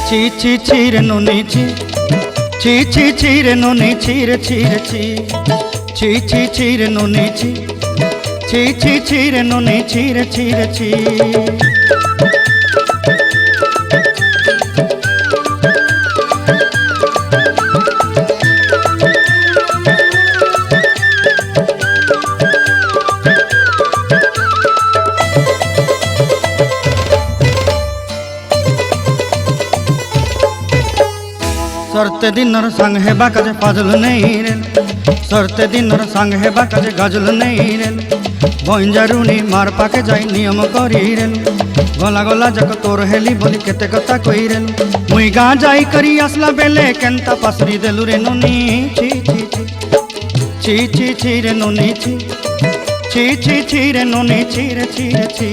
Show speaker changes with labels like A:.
A: ছি ছি ছি রে নুনি ছি, ছি ছি ছি রে নুনি ছি রে ছি রে ছি, ছি ছি ছি রে নুনি ছি, ছি ছি ছি রে নুনি ছি রে ছি রে ছি। सरते दिनर संग हेबा काजे फाजल नहीं रेल, सरते दिनर संग हेबा काजे गाजल नहीं रेल, बंजारुनी मार पाके जाई नियम करी रेल, गला गला जक तोर हेली बोली केते कथा कई रेल, मुई गा जाई करी आसला बेले केंता पासरी देलु रे नुनी ची ची ची ची ची ची रे नुनी ची, ची ची ची रे नुनी ची रे ची रे ची।